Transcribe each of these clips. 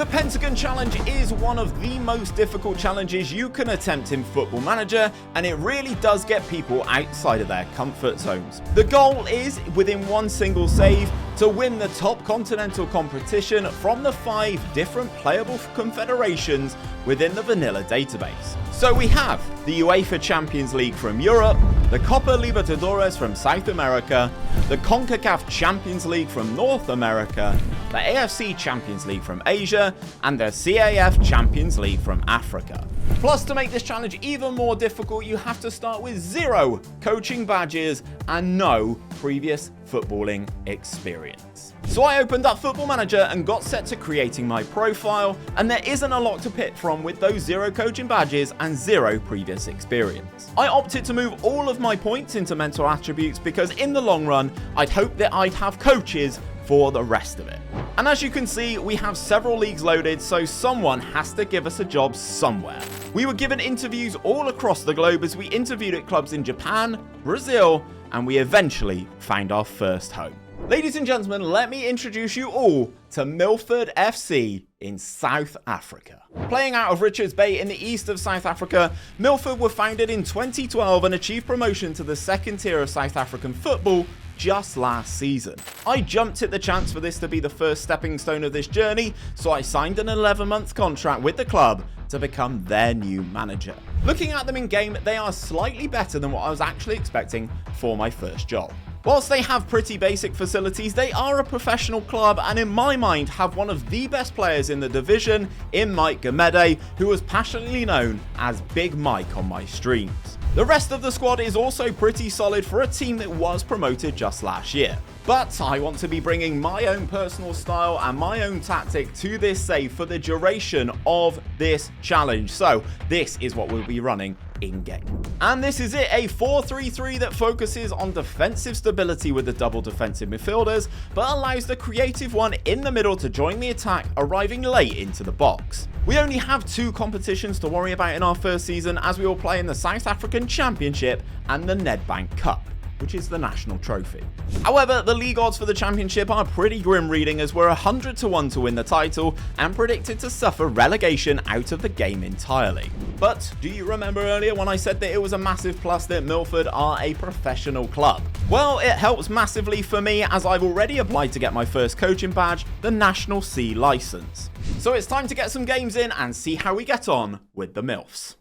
The Pentagon challenge is one of the most difficult challenges you can attempt in Football Manager, and it really does get people outside of their comfort zones. The goal is, within one single save, to win the top continental competition from the 5 different playable confederations within the vanilla database. So we have the UEFA Champions League from Europe, the Copa Liberatores from South America, the CONCACAF Champions League from North America, the AFC Champions League from Asia, and the CAF Champions League from Africa. Plus, to make this challenge even more difficult, you have to start with 0 coaching badges and no previous footballing experience. So I opened up Football Manager and got set to creating my profile, and there isn't a lot to pick from with those 0 coaching badges and 0 previous experience. I opted to move all of my points into mental attributes because in the long run, I'd hoped that I'd have coaches for the rest of it. And as you can see, we have several leagues loaded, so someone has to give us a job somewhere. We were given interviews all across the globe as we interviewed at clubs in Japan, Brazil, and we eventually found our first home. Ladies and gentlemen, let me introduce you all to Milford FC in South Africa. Playing out of Richards Bay in the east of South Africa, Milford were founded in 2012 and achieved promotion to the 2nd tier of South African football just last season. I jumped at the chance for this to be the first stepping stone of this journey, so I signed an 11-month contract with the club to become their new manager. Looking at them in game, they are slightly better than what I was actually expecting for my first job. Whilst they have pretty basic facilities, they are a professional club and in my mind have one of the best players in the division in Mike Gamede, who was passionately known as Big Mike on my streams. The rest of the squad is also pretty solid for a team that was promoted just last year. But I want to be bringing my own personal style and my own tactic to this save for the duration of this challenge. So this is what we'll be running in-game. And this is it, a 4-3-3 that focuses on defensive stability with the double defensive midfielders, but allows the creative one in the middle to join the attack, arriving late into the box. We only have 2 competitions to worry about in our first season, as we will play in the South African Championship and the Nedbank Cup, which is the national trophy. However, the league odds for the championship are pretty grim reading, as we're 100 to 1 to win the title and predicted to suffer relegation out of the game entirely. But do you remember earlier when I said that it was a massive plus that Milford are a professional club? Well, it helps massively for me, as I've already applied to get my first coaching badge, the National C license. So it's time to get some games in and see how we get on with the MILFs.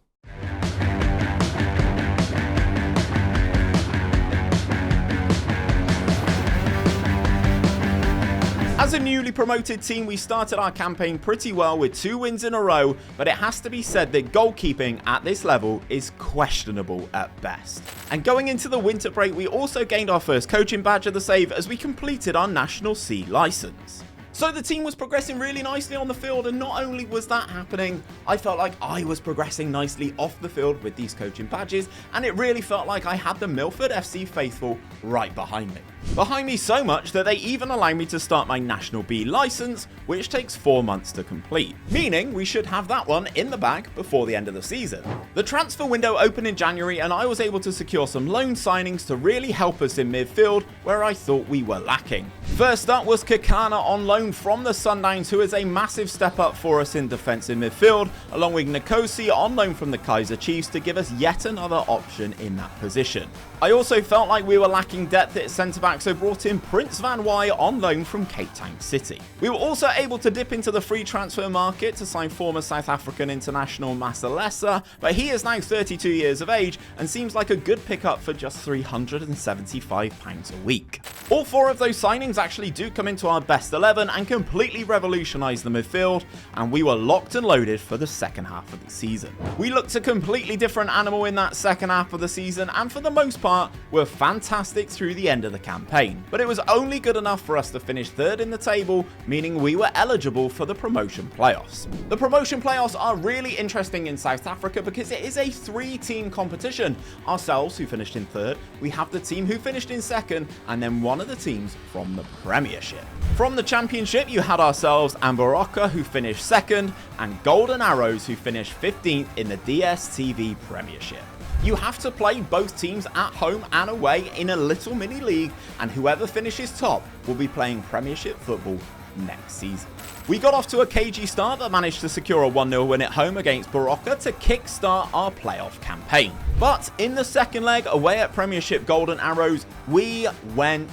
As a newly promoted team, we started our campaign pretty well with 2 wins in a row, but it has to be said that goalkeeping at this level is questionable at best. And going into the winter break, we also gained our first coaching badge of the save as we completed our National C license. So the team was progressing really nicely on the field, and not only was that happening, I felt like I was progressing nicely off the field with these coaching badges, and it really felt like I had the Milford FC faithful right behind me. Behind me so much that they even allow me to start my National B license, which takes 4 months to complete, meaning we should have that one in the bag before the end of the season. The transfer window opened in January, and I was able to secure some loan signings to really help us in midfield where I thought we were lacking. First up was Kakana on loan from the Sundowns, who is a massive step up for us in defensive midfield, along with Nkosi on loan from the Kaiser Chiefs to give us yet another option in that position. I also felt like we were lacking depth at centre-back, so brought in Prince Van Wy on loan from Cape Town City. We were also able to dip into the free transfer market to sign former South African international Masalesa, but he is now 32 years of age and seems like a good pickup for just £375 a week. All 4 of those signings actually do come into our best 11 and completely revolutionise the midfield, and we were locked and loaded for the second half of the season. We looked a completely different animal in that second half of the season, and for the most part were fantastic through the end of the campaign, but it was only good enough for us to finish 3rd in the table, meaning we were eligible for the promotion playoffs. The promotion playoffs are really interesting in South Africa because it is a 3-team competition. Ourselves, who finished in 3rd, we have the team who finished in 2nd, and then one of the teams from the Premiership. From the Championship, you had ourselves Ambaroka, who finished 2nd, and Golden Arrows, who finished 15th in the DStv Premiership. You have to play both teams at home and away in a little mini league, and whoever finishes top will be playing Premiership football next season. We got off to a cagey start but managed to secure a 1-0 win at home against Barocca to kickstart our playoff campaign. But in the second leg, away at Premiership Golden Arrows, we went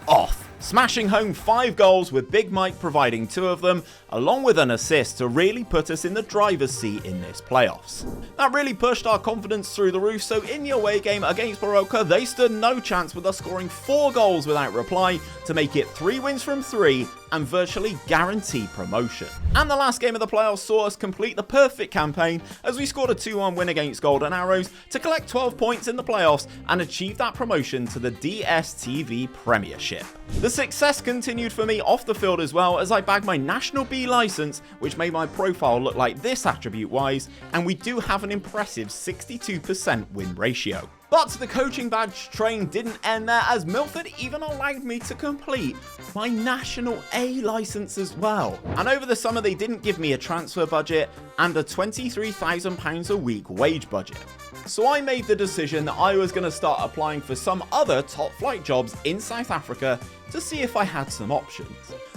off, smashing home 5 goals with Big Mike providing 2 of them, along with an assist to really put us in the driver's seat in this playoffs. That really pushed our confidence through the roof, so in the away game against Barocca, they stood no chance with us scoring 4 goals without reply to make it 3 wins from 3 and virtually guarantee promotion. And the last game of the playoffs saw us complete the perfect campaign as we scored a 2-1 win against Golden Arrows to collect 12 points in the playoffs and achieve that promotion to the DSTV Premiership. The success continued for me off the field as well as I bagged my National B license, which made my profile look like this attribute wise, and we do have an impressive 62% win ratio. But the coaching badge train didn't end there, as Milford even allowed me to complete my National A licence as well. And over the summer they didn't give me a transfer budget and a £23,000 a week wage budget. So I made the decision that I was going to start applying for some other top flight jobs in South Africa to see if I had some options.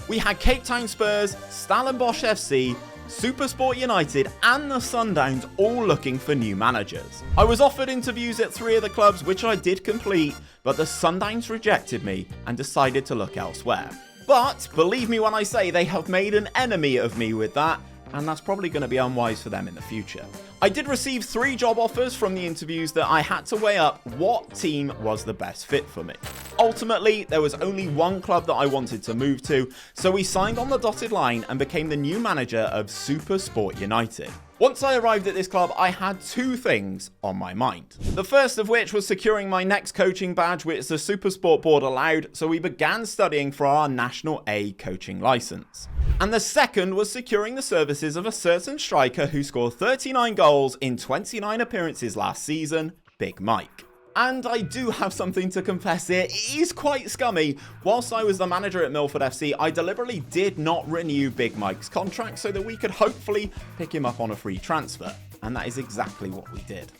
We had Cape Town Spurs, Stellenbosch FC, Supersport United and the Sundowns all looking for new managers. I was offered interviews at 3 of the clubs, which I did complete, but the Sundowns rejected me and decided to look elsewhere. But believe me when I say they have made an enemy of me with that, and that's probably going to be unwise for them in the future. I did receive 3 job offers from the interviews that I had to weigh up what team was the best fit for me. Ultimately, there was only one club that I wanted to move to, so we signed on the dotted line and became the new manager of Supersport United. Once I arrived at this club, I had 2 things on my mind. The first of which was securing my next coaching badge, which the Supersport board allowed, so we began studying for our National A coaching license. And the second was securing the services of a certain striker who scored 39 goals in 29 appearances last season, Big Mike. And I do have something to confess here, it is quite scummy. Whilst I was the manager at Milford FC, I deliberately did not renew Big Mike's contract so that we could hopefully pick him up on a free transfer. And that is exactly what we did.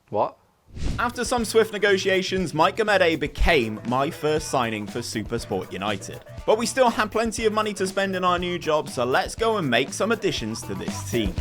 What? After some swift negotiations, Mike Gamede became my first signing for Supersport United. But we still had plenty of money to spend in our new job, so let's go and make some additions to this team.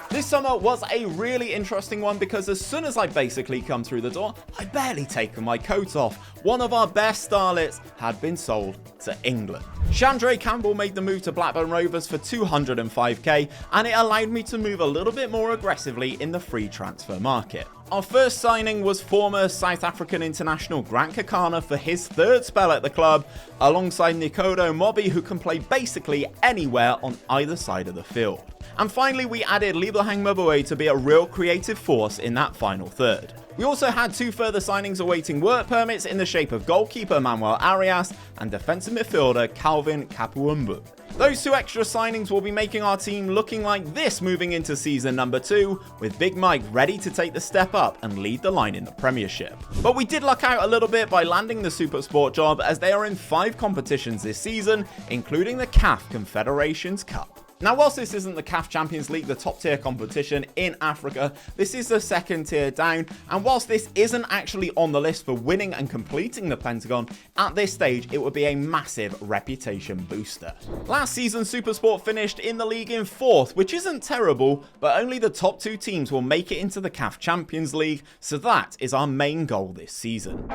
This summer was a really interesting one because as soon as I basically come through the door, I'd barely taken my coat off. One of our best starlets had been sold to England. Chandra Campbell made the move to Blackburn Rovers for 205k, and it allowed me to move a little bit more aggressively in the free transfer market. Our first signing was former South African international Grant Kakana for his 3rd spell at the club, alongside Nkodo Mobby, who can play basically anywhere on either side of the field. And finally, we added Liebelhang Mabue to be a real creative force in that final third. We also had 2 further signings awaiting work permits in the shape of goalkeeper Manuel Arias and defensive midfielder Calvin Kapuumbu. Those 2 extra signings will be making our team looking like this moving into season number 2, with Big Mike ready to take the step up and lead the line in the Premiership. But we did luck out a little bit by landing the Supersport job, as they are in 5 competitions this season, including the CAF Confederations Cup. Now, whilst this isn't the CAF Champions League, the top tier competition in Africa, this is the 2nd tier down, and whilst this isn't actually on the list for winning and completing the Pentagon, at this stage it would be a massive reputation booster. Last season, Supersport finished in the league in 4th, which isn't terrible, but only the top 2 teams will make it into the CAF Champions League, so that is our main goal this season.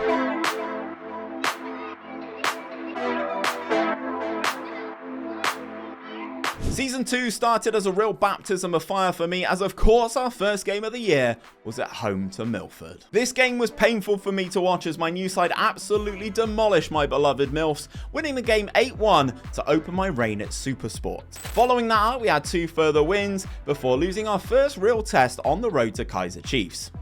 Season 2 started as a real baptism of fire for me, as of course our first game of the year was at home to Milford. This game was painful for me to watch as my new side absolutely demolished my beloved Milfs, winning the game 8-1 to open my reign at Supersport. Following that up, we had 2 further wins before losing our first real test on the road to Kaizer Chiefs.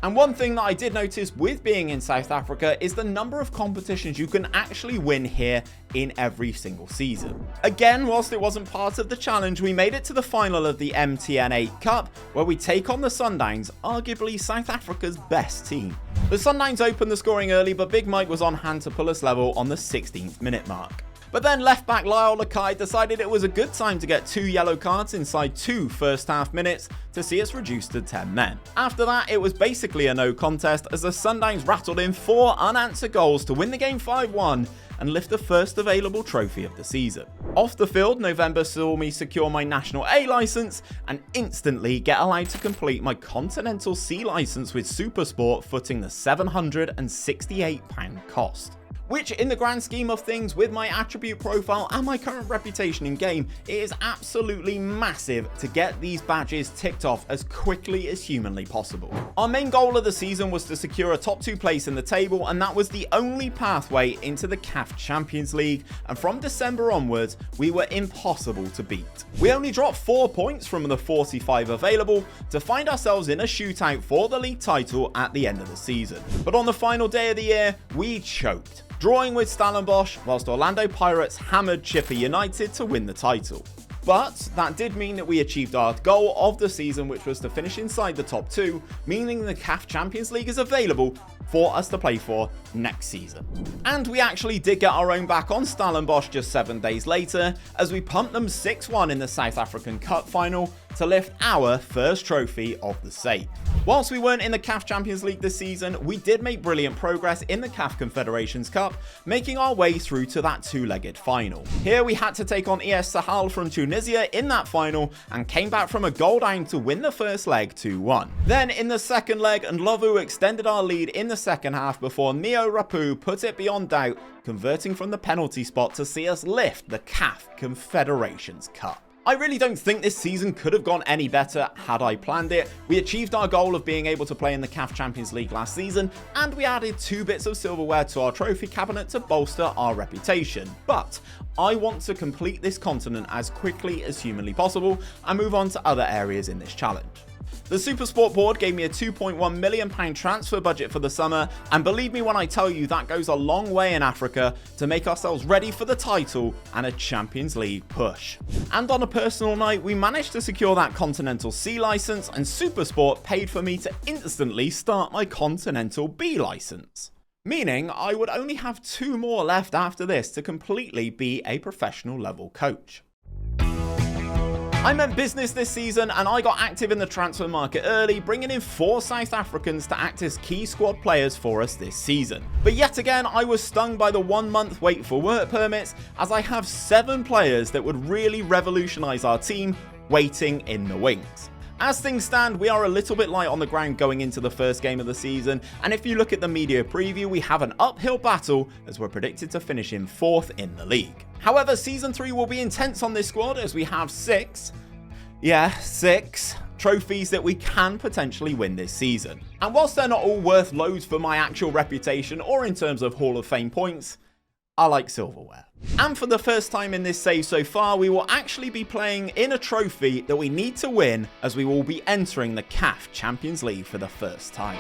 And one thing that I did notice with being in South Africa is the number of competitions you can actually win here in every single season. Again, whilst it wasn't part of the challenge, we made it to the final of the MTN 8 Cup, where we take on the Sundowns, arguably South Africa's best team. The Sundowns opened the scoring early, but Big Mike was on hand to pull us level on the 16th minute mark. But then left back Lyle Lakai decided it was a good time to get 2 yellow cards inside 2 first half minutes to see us reduced to 10 men. After that, it was basically a no contest as the Sundowns rattled in 4 unanswered goals to win the game 5-1, and lift the first available trophy of the season. Off the field, November saw me secure my National A license and instantly get allowed to complete my Continental C license with Supersport, footing the £768 cost. Which, in the grand scheme of things, with my attribute profile and my current reputation in game, it is absolutely massive to get these badges ticked off as quickly as humanly possible. Our main goal of the season was to secure a top 2 place in the table, and that was the only pathway into the CAF Champions League, and from December onwards, we were impossible to beat. We only dropped 4 points from the 45 available to find ourselves in a shootout for the league title at the end of the season. But on the final day of the year, we choked, drawing with Stellenbosch, whilst Orlando Pirates hammered Chippa United to win the title. But that did mean that we achieved our goal of the season, which was to finish inside the top 2, meaning the CAF Champions League is available for us to play for next season. And we actually did get our own back on Stellenbosch just 7 days later, as we pumped them 6-1 in the South African Cup final to lift our first trophy of the SAPE. Whilst we weren't in the CAF Champions League this season, we did make brilliant progress in the CAF Confederations Cup, making our way through to that 2-legged final. Here we had to take on ES Sahel from Tunisia in that final, and came back from a goal down to win the first leg 2-1. Then in the second leg, Ndlovu extended our lead in the second half before Neo Rapu put it beyond doubt, converting from the penalty spot to see us lift the CAF Confederations Cup. I really don't think this season could have gone any better had I planned it. We achieved our goal of being able to play in the CAF Champions League last season, and we added 2 bits of silverware to our trophy cabinet to bolster our reputation. But I want to complete this continent as quickly as humanly possible and move on to other areas in this challenge. The Supersport board gave me a £2.1 million transfer budget for the summer, and believe me when I tell you that goes a long way in Africa to make ourselves ready for the title and a Champions League push. And on a personal note, we managed to secure that Continental C license, and Supersport paid for me to instantly start my Continental B license. Meaning I would only have 2 more left after this to completely be a professional level coach. I meant business this season, and I got active in the transfer market early, bringing in 4 South Africans to act as key squad players for us this season. But yet again, I was stung by the 1-month wait for work permits, as I have 7 players that would really revolutionise our team waiting in the wings. As things stand, we are a little bit light on the ground going into the first game of the season, and if you look at the media preview, we have an uphill battle as we're predicted to finish in 4th in the league. However, Season 3 will be intense on this squad as we have 6 trophies that we can potentially win this season. And whilst they're not all worth loads for my actual reputation or in terms of Hall of Fame points, I like silverware. And for the first time in this save so far, we will actually be playing in a trophy that we need to win, as we will be entering the CAF Champions League for the first time.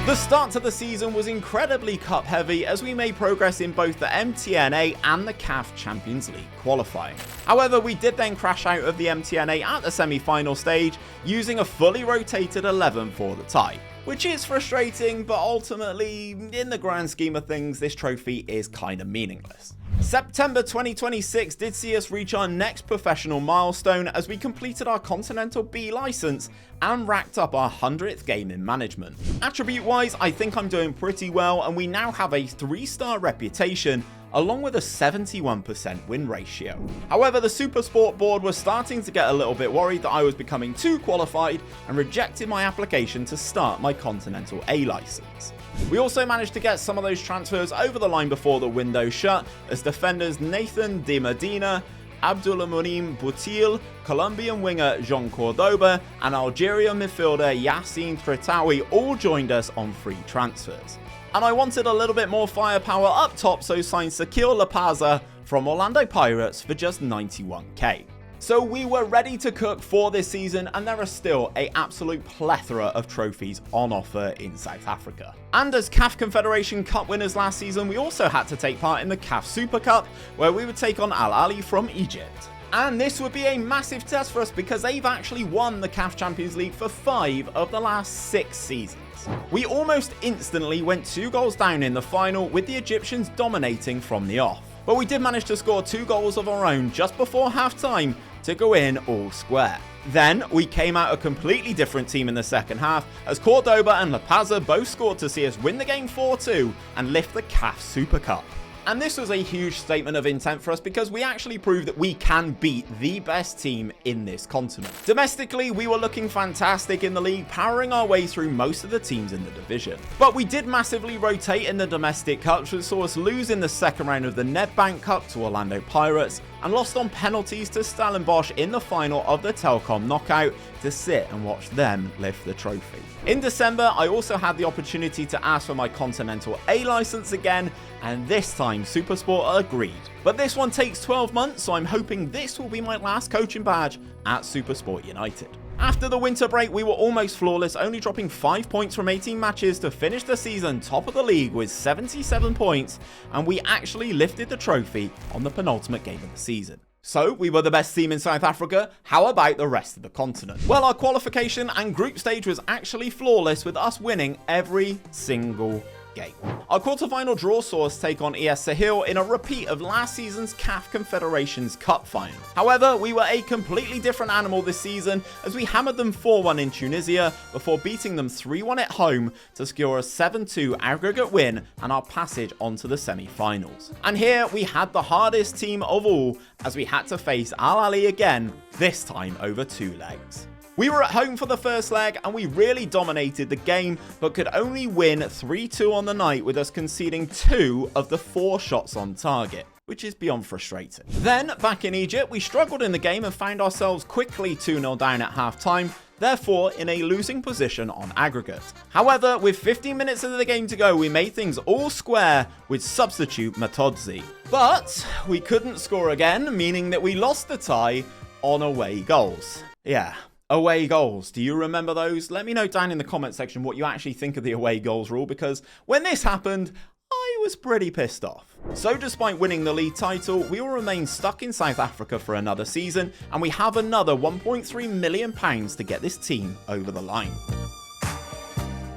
The start to the season was incredibly cup heavy as we made progress in both the MTN-A and the CAF Champions League qualifying. However, we did then crash out of the MTN-A at the semi-final stage using a fully rotated 11 for the tie. Which is frustrating, but ultimately, in the grand scheme of things, this trophy is kind of meaningless. September 2026 did see us reach our next professional milestone as we completed our Continental B license and racked up our 100th game in management. Attribute wise, I think I'm doing pretty well, and we now have a 3-star reputation along with a 71% win ratio. However, the Supersport board was starting to get a little bit worried that I was becoming too qualified and rejected my application to start my Continental A license. We also managed to get some of those transfers over the line before the window shut, as defenders Nathan De Medina, Abdulmunim Boutil, Colombian winger Jean Cordoba, and Algerian midfielder Yassine Tretawi all joined us on free transfers. And I wanted a little bit more firepower up top, so signed Sakil Lapaza from Orlando Pirates for just 91k. So we were ready to cook for this season, and there are still an absolute plethora of trophies on offer in South Africa. And as CAF Confederation Cup winners last season, we also had to take part in the CAF Super Cup, where we would take on Al Ahly from Egypt. And this would be a massive test for us because they've actually won the CAF Champions League for 5 of the last 6 seasons. We almost instantly went 2 goals down in the final, with the Egyptians dominating from the off. But we did manage to score 2 goals of our own just before half time to go in all square. Then we came out a completely different team in the second half as Cordoba and La Paz both scored to see us win the game 4-2 and lift the CAF Super Cup. And this was a huge statement of intent for us because we actually proved that we can beat the best team in this continent. Domestically, we were looking fantastic in the league, powering our way through most of the teams in the division. But we did massively rotate in the domestic cups, which saw us lose in the second round of the Nedbank Cup to Orlando Pirates and lost on penalties to Stellenbosch in the final of the Telkom knockout to sit and watch them lift the trophy. In December, I also had the opportunity to ask for my Continental A license again, and this time Supersport agreed. But this one takes 12 months, so I'm hoping this will be my last coaching badge at Supersport United. After the winter break, we were almost flawless, only dropping 5 points from 18 matches to finish the season top of the league with 77 points, and we actually lifted the trophy on the penultimate game of the season. So, we were the best team in South Africa. How about the rest of the continent? Well, our qualification and group stage was actually flawless, with us winning every single game. Our quarterfinal draw saw us take on ES Sahel in a repeat of last season's CAF Confederations Cup final. However, we were a completely different animal this season as we hammered them 4-1 in Tunisia before beating them 3-1 at home to secure a 7-2 aggregate win and our passage onto the semi-finals. And here we had the hardest team of all as we had to face Al Ahly again, this time over 2 legs. We were at home for the first leg and we really dominated the game, but could only win 3-2 on the night with us conceding 2 of the 4 shots on target, which is beyond frustrating. Then, back in Egypt, we struggled in the game and found ourselves quickly 2-0 down at half-time, therefore in a losing position on aggregate. However, with 15 minutes of the game to go, we made things all square with substitute Matodzi. But we couldn't score again, meaning that we lost the tie on away goals. Yeah. Away goals. Do you remember those? Let me know down in the comment section what you actually think of the away goals rule, because when this happened, I was pretty pissed off. So despite winning the league title, we will remain stuck in South Africa for another season, and we have another £1.3 million to get this team over the line.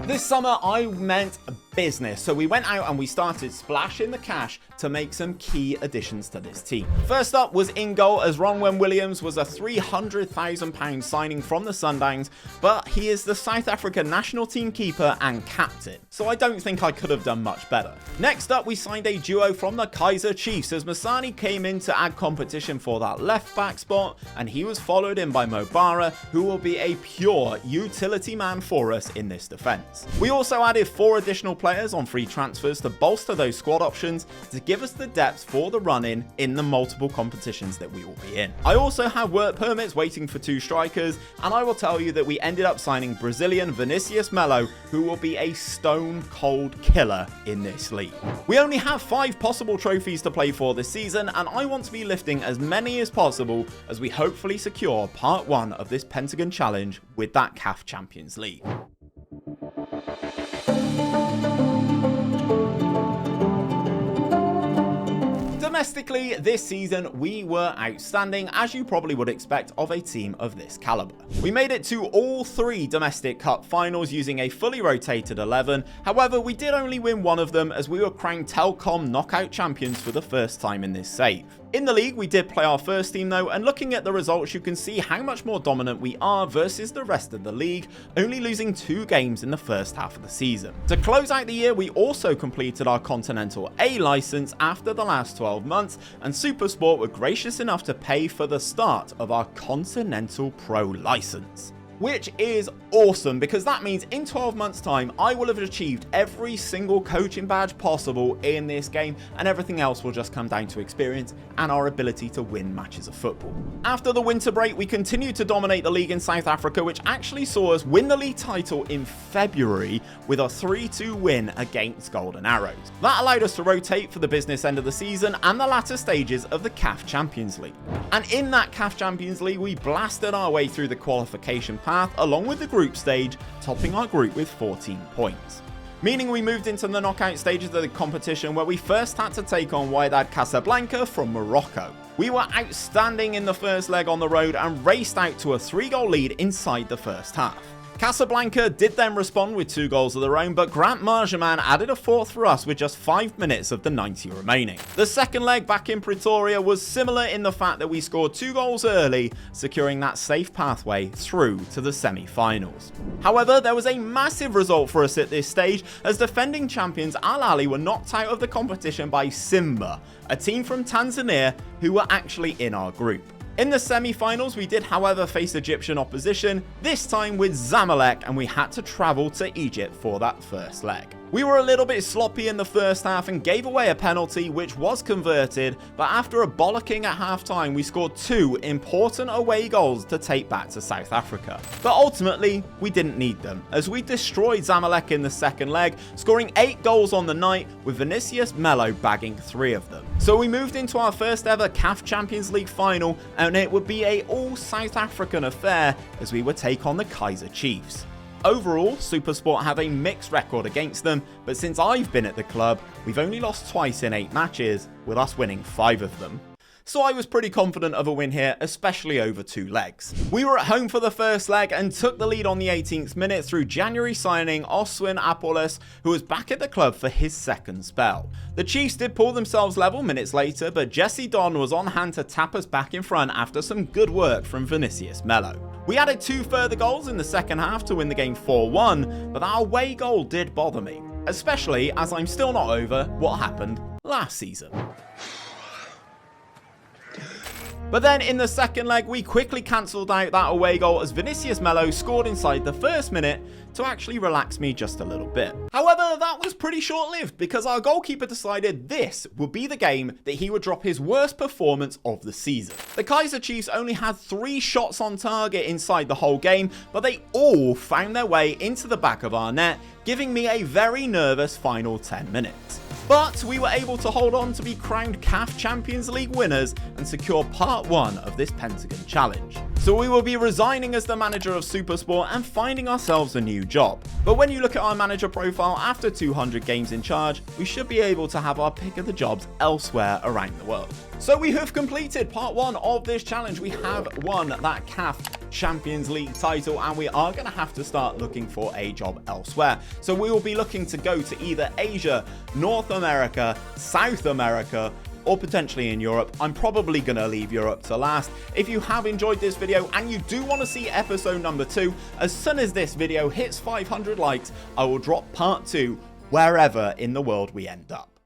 This summer, I meant business, so we went out and we started splashing the cash to make some key additions to this team. First up was in goal, as Ronwen Williams was a £300,000 signing from the Sundowns, but he is the South Africa national team keeper and captain, so I don't think I could have done much better. Next up, we signed a duo from the Kaizer Chiefs, as Masani came in to add competition for that left back spot, and he was followed in by Mobara, who will be a pure utility man for us in this defence. We also added 4 additional players on free transfers to bolster those squad options to give us the depth for the run-in in the multiple competitions that we will be in. I also have work permits waiting for 2 strikers, and I will tell you that we ended up signing Brazilian Vinicius Melo, who will be a stone cold killer in this league. We only have 5 possible trophies to play for this season, and I want to be lifting as many as possible as we hopefully secure part 1 of this Pentagon challenge with that CAF Champions League. Domestically, this season, we were outstanding, as you probably would expect of a team of this caliber. We made it to all 3 domestic cup finals using a fully rotated 11. However, we did only win one of them as we were crowned Telkom knockout champions for the first time in this save. In the league, we did play our first team though, and looking at the results, you can see how much more dominant we are versus the rest of the league, only losing 2 games in the first half of the season. To close out the year, we also completed our Continental A license after the last 12 months, and Supersport were gracious enough to pay for the start of our Continental Pro license. Which is awesome, because that means in 12 months time I will have achieved every single coaching badge possible in this game, and everything else will just come down to experience and our ability to win matches of football. After the winter break, we continued to dominate the league in South Africa, which actually saw us win the league title in February with a 3-2 win against Golden Arrows. That allowed us to rotate for the business end of the season and the latter stages of the CAF Champions League. And in that CAF Champions League, we blasted our way through the qualification path along with the group stage, topping our group with 14 points. Meaning we moved into the knockout stages of the competition, where we first had to take on Wydad Casablanca from Morocco. We were outstanding in the first leg on the road and raced out to a 3-goal lead inside the first half. Casablanca did then respond with 2 goals of their own, but Grant Marjaman added a 4th for us with just 5 minutes of the 90 remaining. The second leg back in Pretoria was similar in the fact that we scored 2 goals early, securing that safe pathway through to the semi-finals. However, there was a massive result for us at this stage, as defending champions Al Ahly were knocked out of the competition by Simba, a team from Tanzania who were actually in our group. In the semi-finals, we did however face Egyptian opposition, this time with Zamalek, and we had to travel to Egypt for that first leg. We were a little bit sloppy in the first half and gave away a penalty which was converted, but after a bollocking at half-time, we scored 2 important away goals to take back to South Africa. But ultimately, we didn't need them, as we destroyed Zamalek in the second leg, scoring 8 goals on the night, with Vinicius Melo bagging 3 of them. So we moved into our first ever CAF Champions League final, and it would be a all South African affair as we would take on the Kaizer Chiefs. Overall, SuperSport have a mixed record against them, but since I've been at the club, we've only lost twice in 8 matches, with us winning 5 of them. So I was pretty confident of a win here, especially over 2 legs. We were at home for the first leg and took the lead on the 18th minute through January signing Oswin Apollos, who was back at the club for his second spell. The Chiefs did pull themselves level minutes later, but Jesse Don was on hand to tap us back in front after some good work from Vinicius Melo. We added 2 further goals in the second half to win the game 4-1, but that away goal did bother me, especially as I'm still not over what happened last season. But then in the second leg, we quickly cancelled out that away goal as Vinicius Melo scored inside the first minute to actually relax me just a little bit. However, that was pretty short-lived because our goalkeeper decided this would be the game that he would drop his worst performance of the season. The Kaizer Chiefs only had 3 shots on target inside the whole game, but they all found their way into the back of our net, giving me a very nervous final 10 minutes. But we were able to hold on to be crowned CAF Champions League winners and secure part 1 of this Pentagon challenge. So we will be resigning as the manager of SuperSport and finding ourselves a new job. But when you look at our manager profile after 200 games in charge, we should be able to have our pick of the jobs elsewhere around the world. So we have completed part 1 of this challenge. We have won that CAF Champions League title, and we are going to have to start looking for a job elsewhere. So we will be looking to go to either Asia, North America, South America, or potentially in Europe. I'm probably going to leave Europe to last. If you have enjoyed this video and you do want to see episode number 2, as soon as this video hits 500 likes, I will drop part 2 wherever in the world we end up.